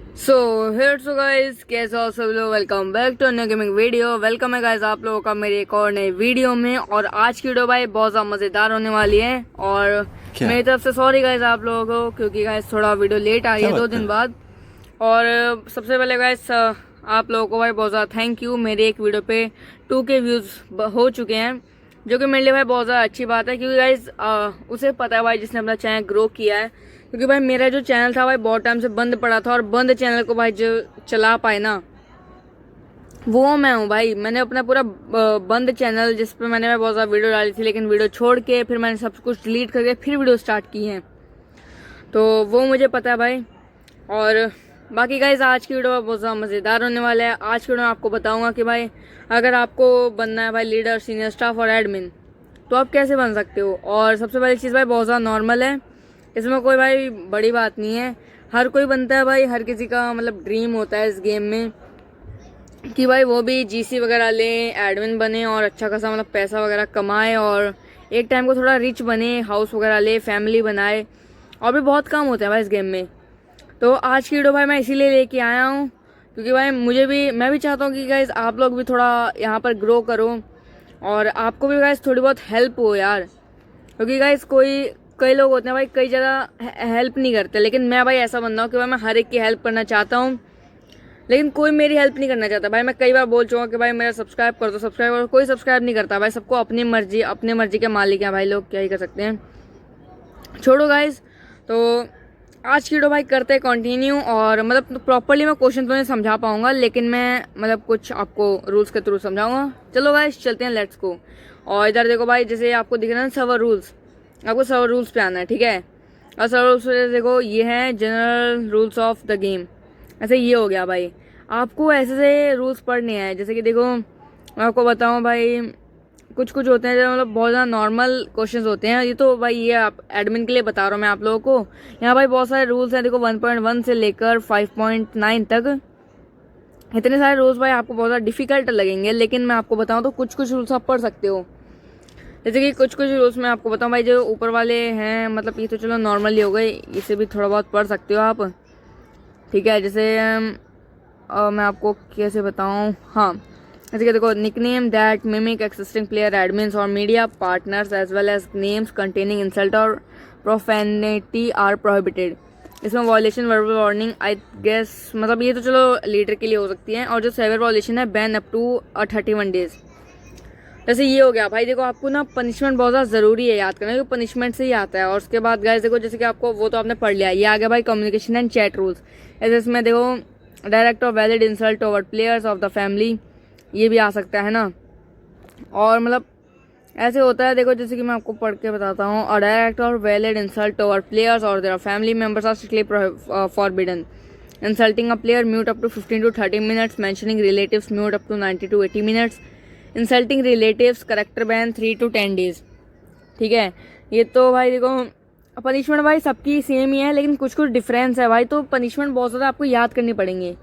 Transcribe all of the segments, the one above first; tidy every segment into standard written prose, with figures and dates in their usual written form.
So here so guys, कैसे हो सब लोग। Welcome back to new gaming video. Welcome है गाइस आप लोगों का मेरे एक और नए वीडियो में। और आज की वीडियो भाई बहुत ज़्यादा मज़ेदार होने वाली है। और क्या मेरी तरफ से सॉरी गाइस आप लोगों को, क्योंकि गाइस थोड़ा वीडियो लेट आ रही क्या है 2 बात दिन कर। बाद। और सबसे पहले गाइस आप लोगों को भाई बहुत ज़्यादा थैंक यू। मेरे एक वीडियो पे 2K व्यूज़ हो चुके हैं, जो कि मेरे लिए भाई बहुत ज़्यादा अच्छी बात है। क्योंकि गाइस उसे पता है भाई जिसने अपना चैनल ग्रो किया है। क्योंकि भाई मेरा जो चैनल था भाई बहुत टाइम से बंद पड़ा था, और बंद चैनल को भाई जो चला पाए ना, वो मैं हूँ भाई। मैंने अपना पूरा बंद चैनल, जिस पे मैंने बहुत ज़्यादा वीडियो डाली थी, लेकिन वीडियो छोड़ के फिर मैंने सब कुछ डिलीट करके फिर वीडियो स्टार्ट की है, तो वो मुझे पता है भाई। और बाकी गाइज आज की वीडियो बहुत ज़्यादा मज़ेदार होने वाला है। आज की वीडियो में आपको बताऊंगा कि भाई अगर आपको बनना है भाई लीडर, सीनियर स्टाफ और एडमिन, तो आप कैसे बन सकते हो। और सबसे पहली चीज़ भाई बहुत ज़्यादा नॉर्मल है, इसमें कोई भाई बड़ी बात नहीं है। हर कोई बनता है भाई, हर किसी का मतलब ड्रीम होता है इस गेम में कि भाई वो भी जीसी वगैरह ले, एडमिन बने और अच्छा खासा मतलब पैसा वगैरह कमाए, और एक टाइम को थोड़ा रिच बने, हाउस वगैरह ले, फैमिली बनाए। और भी बहुत काम होते हैं भाई इस गेम में। तो आज की वीडियो भाई मैं इसीलिए लेके आया हूँ, क्योंकि भाई मैं भी चाहता हूँ कि गाइज आप लोग भी थोड़ा यहाँ पर ग्रो करो, और आपको भी गाइज थोड़ी बहुत हेल्प हो यार। क्योंकि गाइज कई लोग होते हैं भाई, कई जगह हेल्प नहीं करते, लेकिन मैं भाई ऐसा बंदा हूँ कि भाई मैं हर एक की हेल्प करना चाहता हूँ, लेकिन कोई मेरी हेल्प नहीं करना चाहता भाई। मैं कई बार बोल चुका कि भाई मेरा सब्सक्राइब कर दो, सब्सक्राइब करो, कोई सब्सक्राइब नहीं करता भाई। सबको अपनी मर्जी के मालिक हैं भाई लोग, क्या ही कर सकते हैं। छोड़ो गाइज। तो आज की वीडियो भाई करते हैं कंटिन्यू, और मतलब प्रॉपरली मैं क्वेश्चन तो नहीं समझा पाऊंगा, लेकिन मैं मतलब कुछ आपको रूल्स के थ्रू समझाऊंगा। चलो गाइस चलते हैं, लेट्स गो। और इधर देखो भाई, जैसे आपको दिख रहा है सर्वर रूल्स, आपको सर्वर रूल्स पे आना है, ठीक है। और सर्वर रूल्स पे देखो ये है general rules of the game. ऐसे ये हो गया भाई, आपको ऐसे से रूल्स पढ़ने हैं। जैसे कि देखो मैं आपको बताऊँ भाई, कुछ कुछ होते हैं जो मतलब बहुत ज़्यादा नॉर्मल क्वेश्चंस होते हैं। ये तो भाई ये आप एडमिन के लिए बता रहा हूँ मैं आप लोगों को। यहाँ भाई बहुत सारे रूल्स हैं, देखो 1.1 से लेकर 5.9 तक। इतने सारे रूल्स भाई आपको बहुत ज़्यादा डिफिकल्ट लगेंगे, लेकिन मैं आपको बताऊँ तो कुछ कुछ रूल्स आप पढ़ सकते हो। जैसे कि कुछ कुछ रूल्स मैं आपको बताऊँ भाई, जो ऊपर वाले हैं, मतलब ये तो चलो नॉर्मल ही हो गए, इसे भी थोड़ा बहुत पढ़ सकते हो आप, ठीक है। जैसे मैं आपको कैसे बताऊँ, हाँ जैसे कि देखो, nickname that mimic existing player admins और media partners as well as names containing insult और प्रोफेनिटी आर प्रोहिबिटेड। इसमें violation, verbal warning, I guess मतलब ये तो चलो लीडर के लिए हो सकती है। और जो सेवर वॉयलेशन है, बैन अप टू 31 डेज। जैसे ये हो गया भाई, देखो आपको ना पनिशमेंट बहुत ज़्यादा ज़रूरी है याद करना, क्योंकि पनिशमेंट से ही आता है। और उसके बाद गाइस देखो, जैसे कि आपको वो तो आपने पढ़ लिया, ये आ गया भाई कम्युनिकेशन एंड चैट रूल्स। ऐसे इसमें देखो, डायरेक्ट और valid insult over players of the family, ये भी आ सकता है ना। और मतलब ऐसे होता है, देखो जैसे कि मैं आपको पढ़ के बताता हूँ, और डायरेक्ट और वैलिड इंसल्ट ओवर प्लेयर्स और their family members are strictly forbidden. Insulting a player mute up to 15 to 30 minutes, mentioning relatives mute up to 90 to 80 minutes, insulting relatives character ban 3 to 10 days, ठीक है। ये तो भाई देखो punishment भाई सबकी same ही है, लेकिन कुछ कुछ डिफरेंस है भाई, तो पनिशमेंट बहुत ज़्यादा आपको याद करनी पड़ेंगे।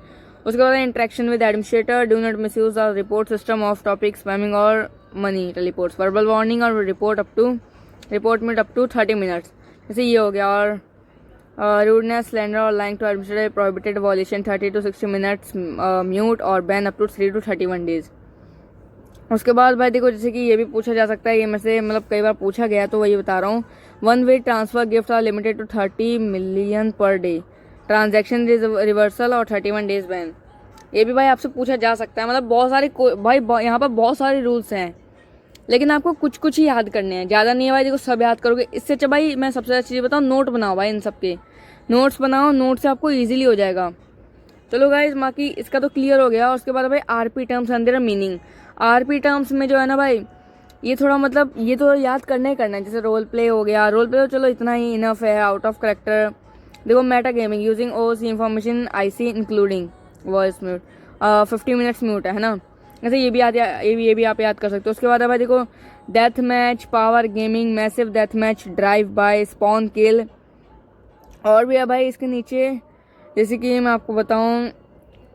उसके बाद interaction with administrator, do not misuse the report system off topic spamming और मनी रिपोर्ट्स, वर्बल वार्निंग और report mute up to 30 minutes, जैसे ये हो गया। और रूडनेस, स्लैंडर और lying to administrator prohibited, violation 30 to 60 minutes mute, और ban up to 3 to 31 days. उसके बाद भाई देखो, जैसे कि ये भी पूछा जा सकता है, ये में से मतलब कई बार पूछा गया, तो वही बता रहा हूँ। One way transfer gift are limited to 30 million per day, transaction reversal और 31 डेज बैन। ये भी भाई आपसे पूछा जा सकता है। मतलब बहुत सारे भाई यहाँ पर बहुत सारे रूल्स हैं, लेकिन आपको कुछ कुछ ही याद करने हैं, ज़्यादा नहीं है भाई। देखो सब याद करोगे इससे अच्छा भाई, मैं सबसे अच्छी चीज़ बताऊँ, नोट बनाओ भाई, इन सब के नोट्स बनाओ, नोट से आपको ईजिली हो जाएगा। चलो गाइज, बाकी इसका तो क्लियर हो गया। उसके बाद भाई RP terms and there meaning. RP terms में जो है ना भाई, ये थोड़ा मतलब ये तो याद करना ही करना है। जैसे रोल प्ले हो गया, रोल प्ले तो चलो इतना ही इनफ है। आउट ऑफ करेक्टर देखो, meta gaming using OC information IC including voice mute, 50 minutes mute है ना। ऐसे ये भी आप याद कर सकते हो। उसके बाद भाई देखो, death match, power gaming, massive death match, drive by, spawn kill, और भी है भाई इसके नीचे। जैसे कि मैं आपको बताऊं,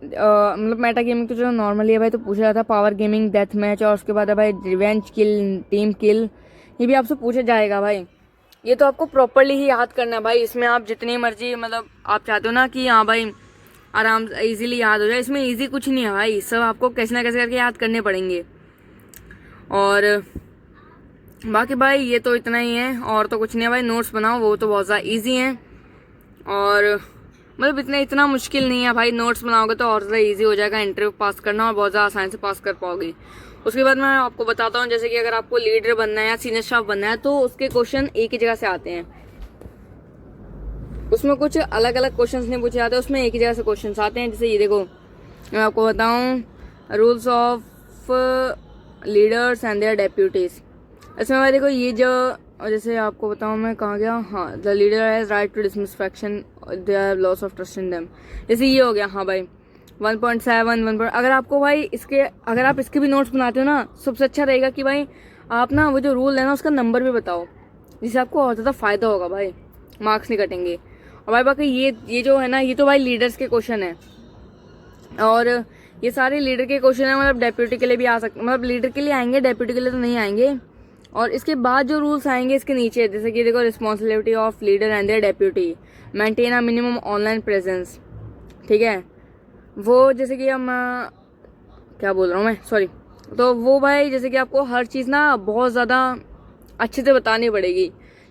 मतलब मेटा गेमिंग तो चलो नॉर्मली है भाई, तो पूछा जाता है पावर गेमिंग, डेथ मैच, और उसके बाद है भाई रिवेंज किल, टीम किल, ये भी आपसे पूछा जाएगा भाई। ये तो आपको प्रॉपरली ही याद करना है भाई। इसमें आप जितनी मर्जी मतलब आप चाहते हो ना कि हाँ भाई आराम से इजीली याद हो जाए। इसमें इजी कुछ नहीं है भाई, सब आपको कैसे ना कैसे करके याद करने पड़ेंगे। और बाकी भाई ये तो इतना ही है, और तो कुछ नहीं है भाई। नोट्स बनाओ, वो तो बहुत ज़्यादा ईजी हैं, और मतलब इतना मुश्किल नहीं है भाई। नोट्स बनाओगे तो और ज़्यादा ईजी हो जाएगा इंटरव्यू पास करना, और बहुत ज़्यादा आसानी से पास कर पाओगे। उसके बाद मैं आपको बताता हूँ, जैसे कि अगर आपको लीडर बनना है या सीनियर स्टाफ बनना है तो उसके क्वेश्चन एक ही जगह से आते हैं। उसमें कुछ अलग अलग क्वेश्चंस नहीं पूछे जाते, उसमें एक ही जगह से क्वेश्चंस आते हैं। जैसे ये देखो, मैं आपको बताऊँ, rules of leaders and their deputies. इसमें भाई देखो ये जो, जैसे आपको बताऊँ मैं कहाँ गया, हाँ, the leader has right to dismiss faction, they have loss of trust in them. जैसे ये हो गया, हाँ भाई 1.7 अगर आपको भाई अगर आप इसके भी नोट्स बनाते हो ना, सबसे अच्छा रहेगा कि भाई आप ना वो जो रूल है ना उसका नंबर भी बताओ, जिससे आपको और ज़्यादा फायदा होगा भाई, मार्क्स नहीं कटेंगे। और भाई बाकी ये जो है ना, ये तो भाई लीडर्स के क्वेश्चन है, और ये सारे लीडर के क्वेश्चन है। मतलब डेप्यूटी के लिए भी आ सकते, मतलब लीडर के लिए आएंगे, डेप्यूटी के लिए तो नहीं आएंगे। और इसके बाद जो रूल्स आएंगे इसके नीचे, जैसे कि देखो, responsibility of leader and their deputy, maintain a minimum online presence, ठीक है। वो जैसे कि हम क्या बोल रहा हूँ मैं, सॉरी, तो वो भाई जैसे कि आपको हर चीज़ ना बहुत ज़्यादा अच्छे से बतानी पड़ेगी,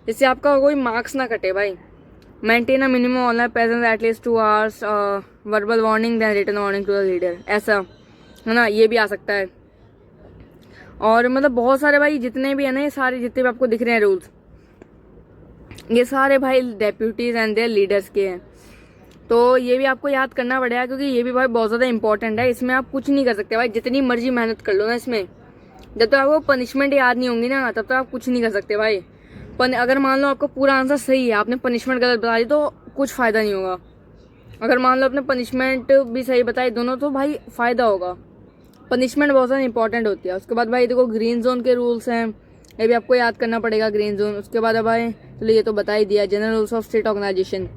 जिससे आपका कोई मार्क्स ना कटे भाई। Maintain a minimum online presence at least 2 hours, verbal warning then written warning to the leader, ऐसा है ना, ये भी आ सकता है। और मतलब बहुत सारे भाई जितने भी है ना, ये सारे जितने भी आपको दिख रहे हैं रूल्स, ये सारे भाई डेप्यूटीज एंड देयर लीडर्स के हैं। तो ये भी आपको याद करना पड़ेगा, क्योंकि ये भी भाई बहुत ज़्यादा इंपॉर्टेंट है। इसमें आप कुछ नहीं कर सकते भाई, जितनी मर्जी मेहनत कर लो ना इसमें, जब तक आपको पनिशमेंट याद नहीं होंगी ना, तब तक आप कुछ नहीं कर सकते भाई। अगर मान लो आपका पूरा आंसर सही है, आपने पनिशमेंट गलत बता दी तो कुछ फ़ायदा नहीं होगा। अगर मान लो आपने पनिशमेंट भी सही बताई दोनों, तो भाई फ़ायदा होगा। पनिशमेंट बहुत ज़्यादा इंपॉर्टेंट होती है। उसके बाद भाई देखो, ग्रीन जोन के रूल्स हैं, ये भी आपको याद करना पड़ेगा, ग्रीन जोन। उसके बाद भाई चलो ये तो बता ही दिया, general rules of state organisation,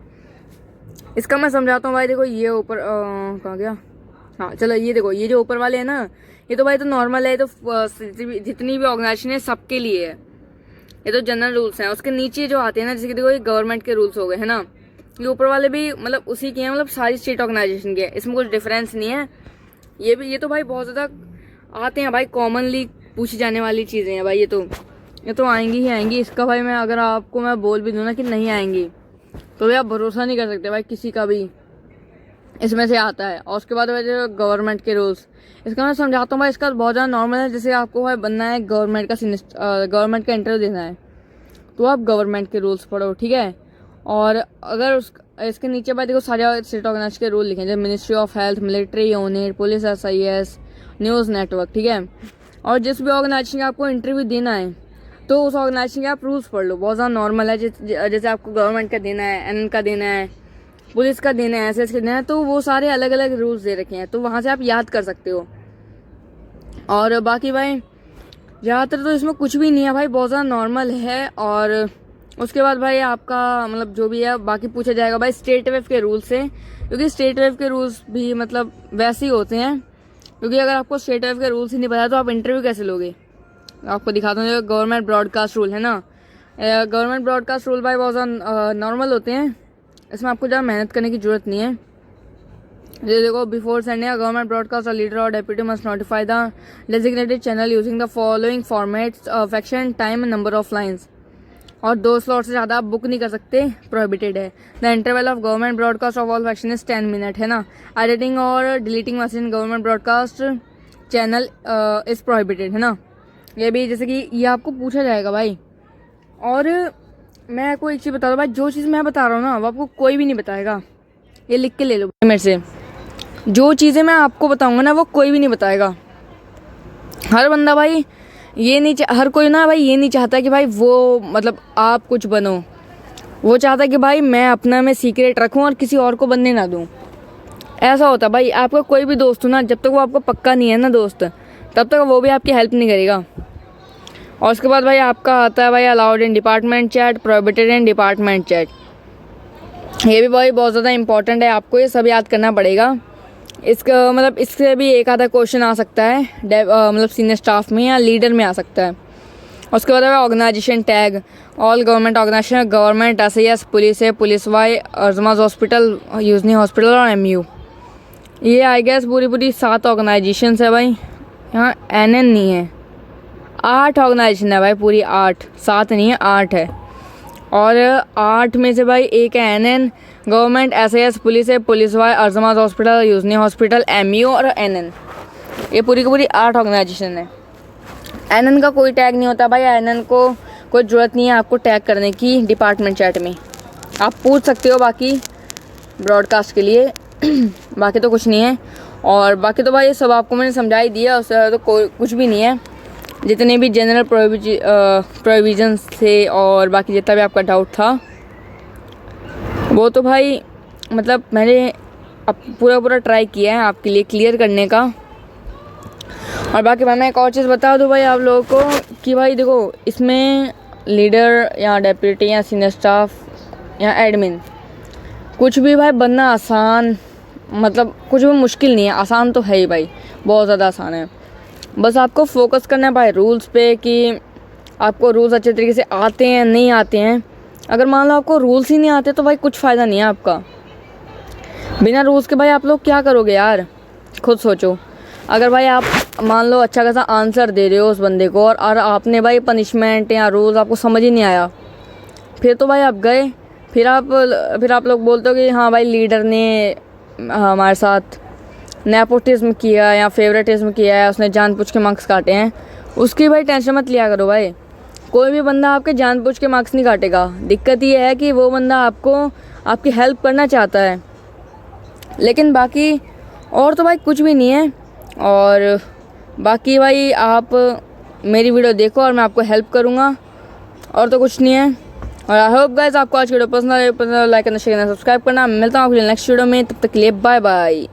इसका मैं समझाता हूँ भाई। देखो ये ऊपर कहाँ गया, हाँ चलो, ये देखो, ये जो ऊपर वाले हैं ना, ये तो भाई तो नॉर्मल है, तो जितनी भी ऑर्गेनाइजेशन है सबके लिए है, ये तो जनरल रूल्स हैं। उसके नीचे जो आते हैं ना, जैसे कि देखो ये गवर्नमेंट के रूल्स हो गए, है ना, ये ऊपर वाले भी मतलब उसी के हैं, मतलब सारी स्टेट ऑर्गेनाइजेशन के हैं, इसमें कुछ डिफरेंस नहीं है। ये तो भाई बहुत ज़्यादा आते हैं भाई, कॉमनली पूछी जाने वाली चीज़ें हैं भाई, ये तो आएंगी ही आएंगी। इसका भाई मैं अगर आपको मैं बोल भी दूँ ना कि नहीं आएंगी, तो भाई आप भरोसा नहीं कर सकते भाई किसी का भी, इसमें से आता है। और उसके बाद भाई गवर्नमेंट के रूल्स, इसका मैं समझाता हूँ भाई। इसका बहुत ज़्यादा नॉर्मल है, जैसे आपको भाई बनना है गवर्नमेंट का इंटरव्यू देना है, तो आप गवर्नमेंट के रूल्स पढ़ो, ठीक है। और अगर इसके नीचे भाई देखो सारे स्टेट ऑर्गेनाइजेशन के रूल लिखे हैं, जैसे ministry of health, military unit, police, SIS, news network, ठीक है। और जिस भी ऑर्गेनाइजेशन का आपको इंटरव्यू देना है, तो उस ऑर्गेनाइजेशन के आप रूल्स पढ़ लो, बहुत ज़्यादा नॉर्मल है। जैसे आपको गवर्नमेंट का देना है, NN का देना है, पुलिस का देना है, SS का देना है, तो वो सारे अलग अलग रूल्स दे रखे हैं, तो वहाँ से आप याद कर सकते हो। और बाकी भाई ज़्यादातर तो इसमें कुछ भी नहीं है भाई, बहुत ज़्यादा नॉर्मल है। और उसके बाद भाई आपका मतलब जो भी है बाकी पूछा जाएगा भाई स्टेट वेव के रूल्स से, क्योंकि स्टेट वेव के रूल्स भी मतलब वैसे ही होते हैं, क्योंकि अगर आपको स्टेट वेव के रूल्स ही नहीं पता तो आप इंटरव्यू कैसे लोगे। आपको दिखाता हूँ, गवर्नमेंट ब्रॉडकास्ट रूल है ना, गवर्नमेंट ब्रॉडकास्ट रूल भाई बहुत ज़्यादा नॉर्मल होते हैं, इसमें आपको ज़्यादा मेहनत करने की ज़रूरत नहीं है। ये देखो, before sending a government broadcast, a leader और deputy must notify the designated channel using the following formats, faction, time, number of lines. और 2 स्लॉट से ज़्यादा आप बुक नहीं कर सकते, प्रोहिबिटेड है। The interval of government broadcast of all faction is 10 minute, है ना। एडिटिंग और deleting machine government broadcast channel is prohibited, है ना। ये भी जैसे कि ये आपको पूछा जाएगा भाई। और मैं आपको एक चीज़ बता दूँ भाई, जो चीज़ मैं बता रहा हूँ ना वो आपको कोई भी नहीं बताएगा, ये लिख के ले लो मेरे से। जो चीज़ें मैं आपको बताऊँगा ना वो कोई भी नहीं बताएगा। हर बंदा भाई ये नहीं हर कोई ना भाई ये नहीं चाहता कि भाई वो मतलब आप कुछ बनो, वो चाहता कि भाई मैं अपना में सीक्रेट रखूँ और किसी और को बनने ना दूँ, ऐसा होता भाई। आपका कोई भी दोस्त हो ना, जब तक वो आपको पक्का नहीं है ना दोस्त, तब तक वो भी आपकी हेल्प नहीं करेगा। और उसके बाद भाई आपका आता है भाई allowed in department chat, prohibited in department chat. ये भी भाई बहुत ज़्यादा इंपॉर्टेंट है, आपको ये सब याद करना पड़ेगा। इसका मतलब इससे भी एक आधा क्वेश्चन आ सकता है मतलब सीनियर स्टाफ में या लीडर में आ सकता है। उसके बाद organisation tag, all government organisation, government, SIS, police है, पुलिस वाई, अर्जमाज हॉस्पिटल, यूजनी हॉस्पिटल और MU। ये आई गेस पूरी पूरी 7 ऑर्गेनाइजेशन है भाई, यहाँ NN नहीं है, 8 ऑर्गेनाइजेशन है भाई, पूरी 8, 7 नहीं है 8 है। और 8 में से भाई एक है NN, गवर्नमेंट, SAS, पुलिस है, पुलिस वाई, अर्जमास हॉस्पिटल, यूजनी हॉस्पिटल, MU और NN, ये पूरी की पूरी 8 ऑर्गेनाइजेशन है। NN का कोई टैग नहीं होता भाई, NN को कोई ज़रूरत नहीं है आपको टैग करने की डिपार्टमेंट चैट में, आप पूछ सकते हो बाकी ब्रॉडकास्ट के लिए बाकी तो कुछ नहीं है। और बाकी तो भाई ये सब आपको मैंने समझा ही दिया, उससे तो कोई कुछ भी नहीं है। जितने भी जनरल प्रोविजंस थे और बाकी जितना भी आपका डाउट था वो तो भाई मतलब मैंने अब पूरा ट्राई किया है आपके लिए क्लियर करने का। और बाकी भाई मैं एक और चीज़ बता दूँ भाई आप लोगों को कि भाई देखो, इसमें लीडर या डेप्यूटी या सीनियर स्टाफ या एडमिन कुछ भी भाई बनना आसान, मतलब कुछ भी मुश्किल नहीं है, आसान तो है ही भाई, बहुत ज़्यादा आसान है। बस आपको फोकस करना है भाई रूल्स पे कि आपको रूल्स अच्छे तरीके से आते हैं नहीं आते हैं। अगर मान लो आपको रूल्स ही नहीं आते तो भाई कुछ फ़ायदा नहीं है आपका। बिना रूल्स के भाई आप लोग क्या करोगे यार, खुद सोचो। अगर भाई आप मान लो अच्छा खासा आंसर दे रहे हो उस बंदे को और आपने भाई पनिशमेंट या रूल्स आपको समझ ही नहीं आया, फिर तो भाई आप गए, फिर आप लोग बोलते हो कि हाँ भाई लीडर ने हमारे साथ नेपोटिज्म किया या फेवरेटिज्म किया है, उसने जानबूझ के मार्क्स काटे हैं। उसकी भाई टेंशन मत लिया करो भाई, कोई भी बंदा आपके जानबूझ के मार्क्स नहीं काटेगा। दिक्कत ये है कि वो बंदा आपको आपकी हेल्प करना चाहता है, लेकिन बाकी और तो भाई कुछ भी नहीं है। और बाकी भाई आप मेरी वीडियो देखो और मैं आपको हेल्प करूँगा, और तो कुछ नहीं है। और आई होप गाइस आपको आज की वीडियो पसंद आए, लाइक करना, शेयर करना, सब्सक्राइब करना। मिलता हूँ आपको नेक्स्ट वीडियो में, तब तक के लिए बाय बाय।